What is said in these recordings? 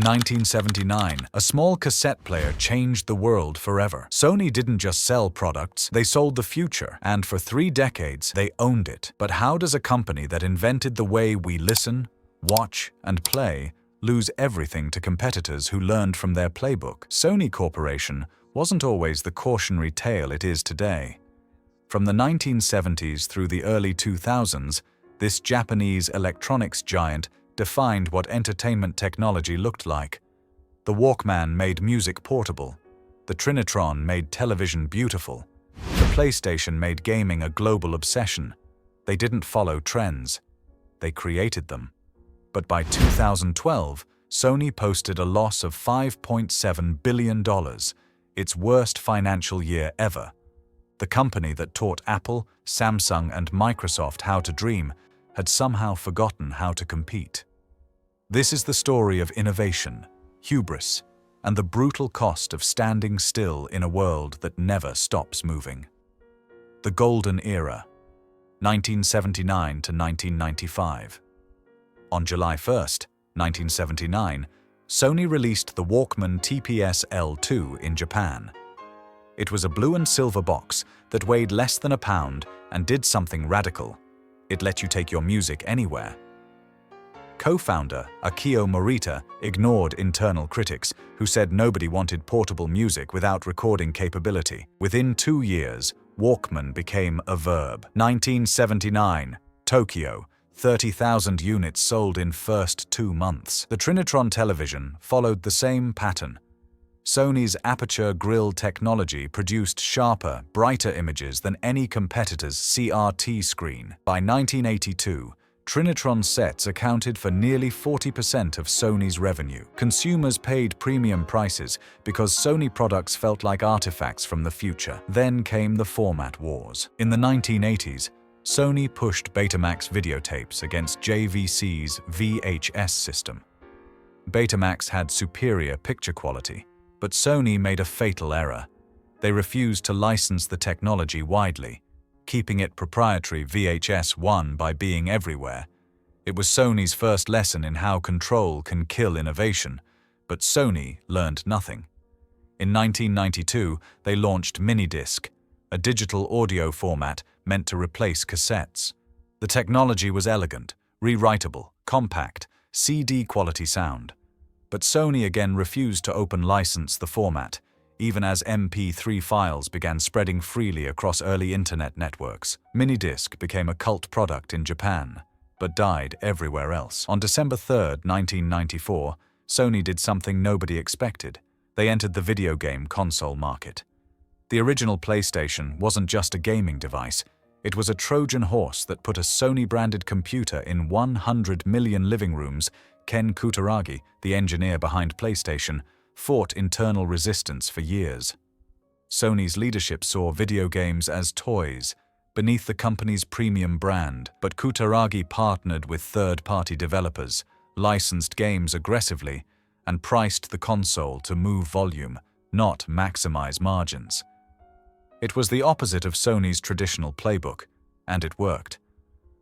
1979, a small cassette player changed the world forever. Sony didn't just sell products, they sold the future, and for 3 decades, they owned it. But how does a company that invented the way we listen, watch, and play lose everything to competitors who learned from their playbook? Sony Corporation wasn't always the cautionary tale it is today. From the 1970s through the early 2000s, this Japanese electronics giant defined what entertainment technology looked like. The Walkman made music portable. The Trinitron made television beautiful. The PlayStation made gaming a global obsession. They didn't follow trends. They created them. But by 2012, Sony posted a loss of $5.7 billion, its worst financial year ever. The company that taught Apple, Samsung, and Microsoft how to dream had somehow forgotten how to compete. This is the story of innovation, hubris, and the brutal cost of standing still in a world that never stops moving. The Golden Era, 1979 to 1995. On July 1st, 1979, Sony released the Walkman TPS L2 in Japan. It was a blue and silver box that weighed less than a pound and did something radical. It let you take your music anywhere. Co-founder Akio Morita ignored internal critics who said nobody wanted portable music without recording capability. Within 2 years, Walkman became a verb. 1979, Tokyo, 30,000 units sold in first 2 months. The Trinitron television followed the same pattern. Sony's aperture grille technology produced sharper, brighter images than any competitor's CRT screen. By 1982, Trinitron sets accounted for nearly 40% of Sony's revenue. Consumers paid premium prices because Sony products felt like artifacts from the future. Then came the format wars. In the 1980s, Sony pushed Betamax videotapes against JVC's VHS system. Betamax had superior picture quality, but Sony made a fatal error. They refused to license the technology widely, keeping it proprietary. VHS won by being everywhere. It was Sony's first lesson in how control can kill innovation, but Sony learned nothing. In 1992, they launched MiniDisc, a digital audio format meant to replace cassettes. The technology was elegant, rewritable, compact, CD-quality sound. But Sony again refused to open license the format, even as MP3 files began spreading freely across early internet networks. MiniDisc became a cult product in Japan, but died everywhere else. On December 3, 1994, Sony did something nobody expected. They entered the video game console market. The original PlayStation wasn't just a gaming device. It was a Trojan horse that put a Sony-branded computer in 100 million living rooms. Ken Kutaragi, the engineer behind PlayStation, fought internal resistance for years. Sony's leadership saw video games as toys, beneath the company's premium brand, but Kutaragi partnered with third-party developers, licensed games aggressively, and priced the console to move volume, not maximize margins. It was the opposite of Sony's traditional playbook, and it worked.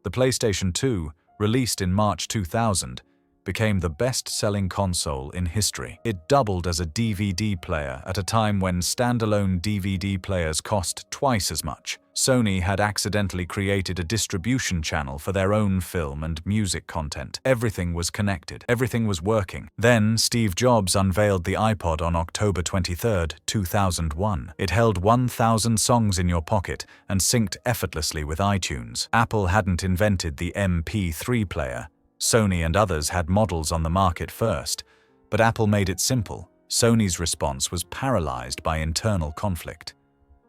The PlayStation 2, released in March 2000, became the best-selling console in history. It doubled as a DVD player at a time when standalone DVD players cost twice as much. Sony had accidentally created a distribution channel for their own film and music content. Everything was connected. Everything was working. Then, Steve Jobs unveiled the iPod on October 23, 2001. It held 1,000 songs in your pocket and synced effortlessly with iTunes. Apple hadn't invented the MP3 player. Sony and others had models on the market first, but Apple made it simple. Sony's response was paralyzed by internal conflict.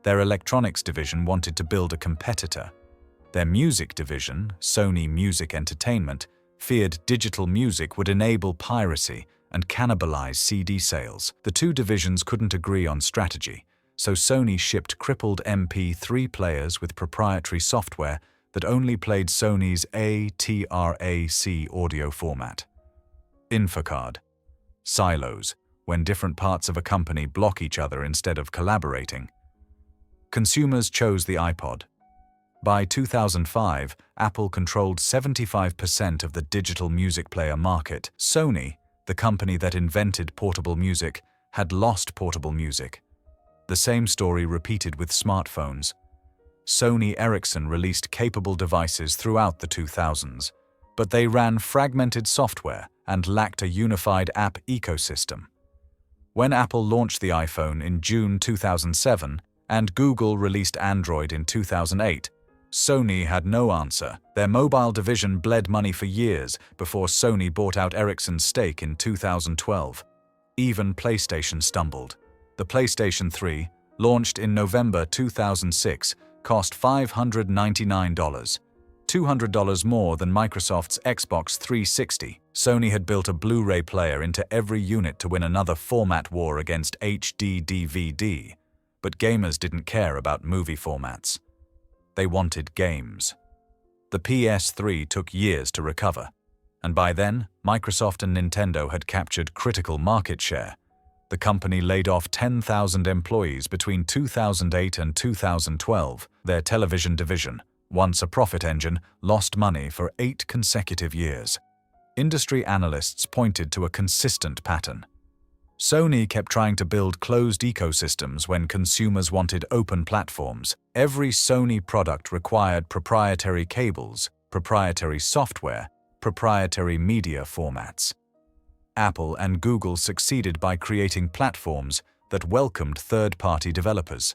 Their electronics division wanted to build a competitor. Their music division, Sony Music Entertainment, feared digital music would enable piracy and cannibalize CD sales. The two divisions couldn't agree on strategy, so Sony shipped crippled MP3 players with proprietary software that only played Sony's ATRAC audio format. Infocard. Silos, when different parts of a company block each other instead of collaborating. Consumers chose the iPod. By 2005, Apple controlled 75% of the digital music player market. Sony, The company that invented portable music had lost portable music. The same story repeated with smartphones. Sony Ericsson released capable devices throughout the 2000s, but they ran fragmented software and lacked a unified app ecosystem. When Apple launched the iPhone in June 2007 and Google released Android in 2008, Sony had no answer. Their mobile division bled money for years before Sony bought out Ericsson's stake in 2012. Even PlayStation stumbled. The PlayStation 3, launched in November 2006, cost $599, $200 more than Microsoft's Xbox 360. Sony had built a Blu-ray player into every unit to win another format war against HD DVD, but gamers didn't care about movie formats. They wanted games. The PS3 took years to recover, and by then, Microsoft and Nintendo had captured critical market share. The company laid off 10,000 employees between 2008 and 2012. Their television division, once a profit engine, lost money for 8 consecutive years. Industry analysts pointed to a consistent pattern. Sony kept trying to build closed ecosystems when consumers wanted open platforms. Every Sony product required proprietary cables, proprietary software, proprietary media formats. Apple and Google succeeded by creating platforms that welcomed third-party developers.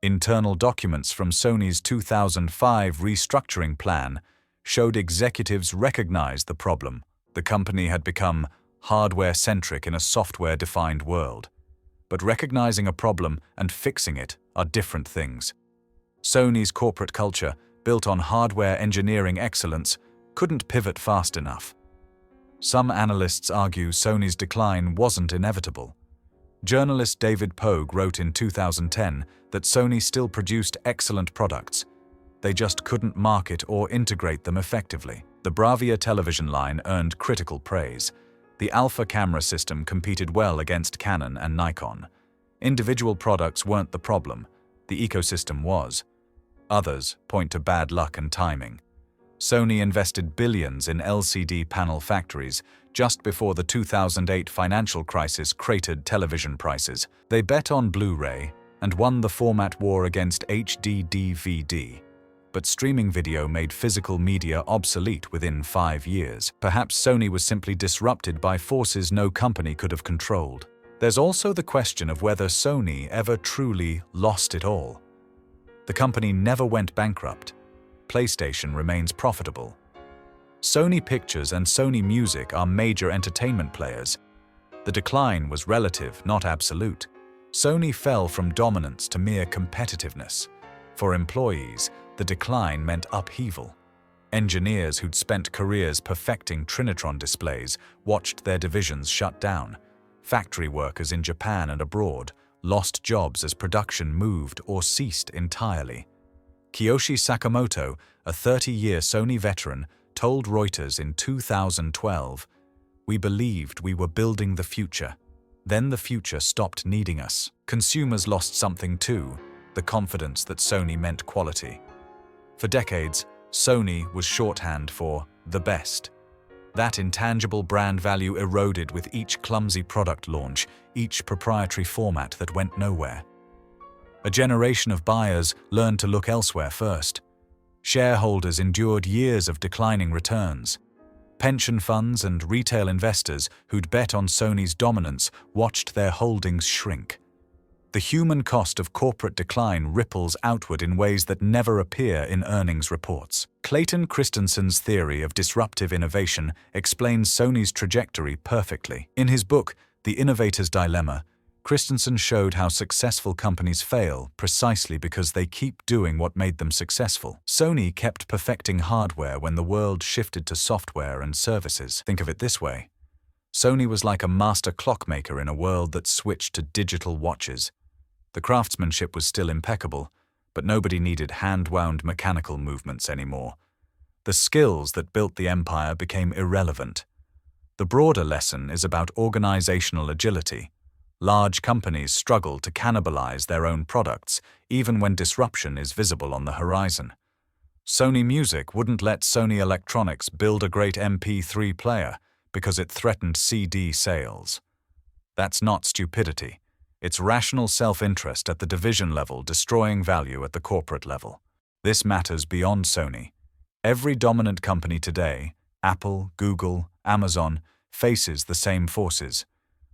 Internal documents from Sony's 2005 restructuring plan showed executives recognized the problem. The company had become hardware-centric in a software-defined world. But recognizing a problem and fixing it are different things. Sony's corporate culture, built on hardware engineering excellence, couldn't pivot fast enough. Some analysts argue Sony's decline wasn't inevitable. Journalist David Pogue wrote in 2010 that Sony still produced excellent products. They just couldn't market or integrate them effectively. The Bravia television line earned critical praise. The Alpha camera system competed well against Canon and Nikon. Individual products weren't the problem, the ecosystem was. Others point to bad luck and timing. Sony invested billions in LCD panel factories just before the 2008 financial crisis cratered television prices. They bet on Blu-ray and won the format war against HD DVD. But streaming video made physical media obsolete within 5 years. Perhaps Sony was simply disrupted by forces no company could have controlled. There's also the question of whether Sony ever truly lost it all. The company never went bankrupt. PlayStation remains profitable. Sony Pictures and Sony Music are major entertainment players. The decline was relative, not absolute. Sony fell from dominance to mere competitiveness. For employees, the decline meant upheaval. Engineers who'd spent careers perfecting Trinitron displays watched their divisions shut down. Factory workers in Japan and abroad lost jobs as production moved or ceased entirely. Kiyoshi Sakamoto, a 30-year Sony veteran, told Reuters in 2012, "We believed we were building the future. Then the future stopped needing us." Consumers lost something too, the confidence that Sony meant quality. For decades, Sony was shorthand for the best. That intangible brand value eroded with each clumsy product launch, each proprietary format that went nowhere. A generation of buyers learned to look elsewhere first. Shareholders endured years of declining returns. Pension funds and retail investors who'd bet on Sony's dominance watched their holdings shrink. The human cost of corporate decline ripples outward in ways that never appear in earnings reports. Clayton Christensen's theory of disruptive innovation explains Sony's trajectory perfectly. In his book, The Innovator's Dilemma, Christensen showed how successful companies fail precisely because they keep doing what made them successful. Sony kept perfecting hardware when the world shifted to software and services. Think of it this way. Sony was like a master clockmaker in a world that switched to digital watches. The craftsmanship was still impeccable, but nobody needed hand-wound mechanical movements anymore. The skills that built the empire became irrelevant. The broader lesson is about organizational agility. Large companies struggle to cannibalize their own products, even when disruption is visible on the horizon. Sony Music wouldn't let Sony Electronics build a great MP3 player because it threatened CD sales. That's not stupidity. It's rational self-interest at the division level destroying value at the corporate level. This matters beyond Sony. Every dominant company today, Apple, Google, Amazon, faces the same forces.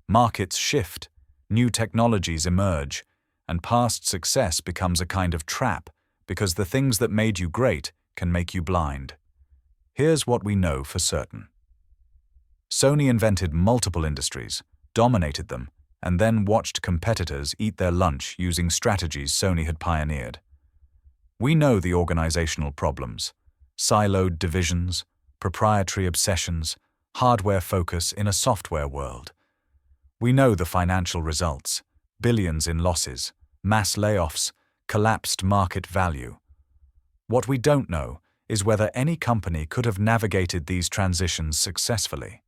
Markets shift, new technologies emerge, and past success becomes a kind of trap because the things that made you great can make you blind. Here's what we know for certain. Sony invented multiple industries, dominated them, and then watched competitors eat their lunch using strategies Sony had pioneered. We know the organizational problems: siloed divisions, proprietary obsessions, hardware focus in a software world. We know the financial results: billions in losses, mass layoffs, collapsed market value. What we don't know is whether any company could have navigated these transitions successfully.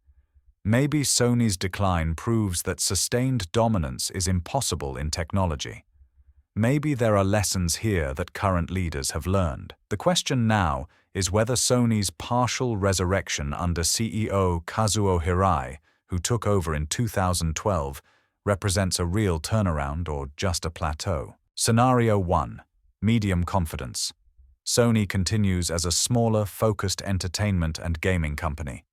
Maybe Sony's decline proves that sustained dominance is impossible in technology. Maybe there are lessons here that current leaders have learned. The question now is whether Sony's partial resurrection under CEO Kazuo Hirai, who took over in 2012, represents a real turnaround or just a plateau. Scenario 1. Medium confidence. Sony continues as a smaller, focused entertainment and gaming company.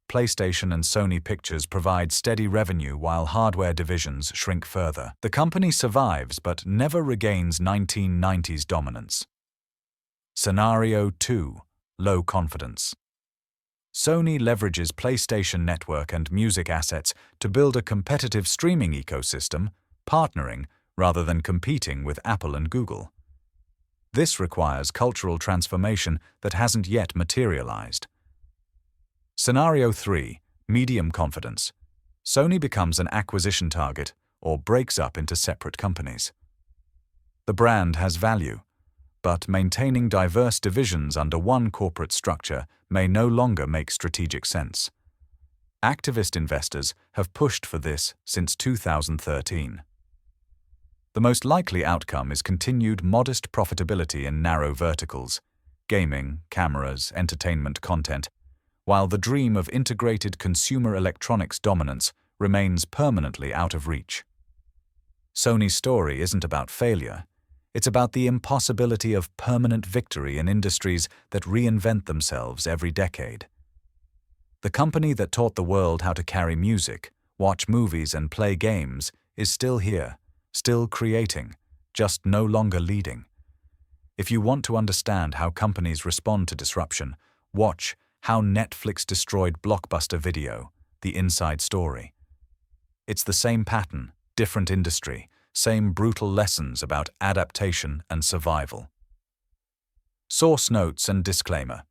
PlayStation and Sony Pictures provide steady revenue while hardware divisions shrink further. The company survives but never regains 1990s dominance. Scenario 2. Low confidence. Sony leverages PlayStation network and music assets to build a competitive streaming ecosystem, partnering rather than competing with Apple and Google. This requires cultural transformation that hasn't yet materialized. Scenario 3. Medium confidence. Sony becomes an acquisition target or breaks up into separate companies. The brand has value, but maintaining diverse divisions under one corporate structure may no longer make strategic sense. Activist investors have pushed for this since 2013. The most likely outcome is continued modest profitability in narrow verticals: gaming, cameras, entertainment content, while the dream of integrated consumer electronics dominance remains permanently out of reach. Sony's story isn't about failure. It's about the impossibility of permanent victory in industries that reinvent themselves every decade. The company that taught the world how to carry music, watch movies, and play games is still here, still creating, just no longer leading. If you want to understand how companies respond to disruption, watch How Netflix Destroyed Blockbuster Video, The Inside Story. It's the same pattern, different industry, same brutal lessons about adaptation and survival. Source notes and disclaimer.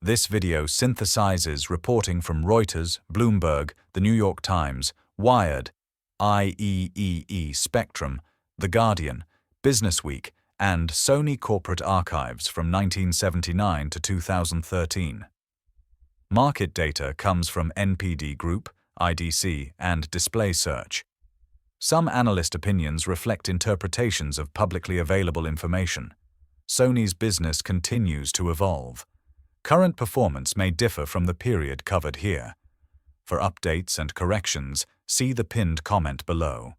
This video synthesizes reporting from Reuters, Bloomberg, The New York Times, Wired, IEEE Spectrum, The Guardian, BusinessWeek, and Sony corporate archives from 1979 to 2013. Market data comes from NPD Group, IDC, and Display Search. Some analyst opinions reflect interpretations of publicly available information. Sony's business continues to evolve. Current performance may differ from the period covered here. For updates and corrections, see the pinned comment below.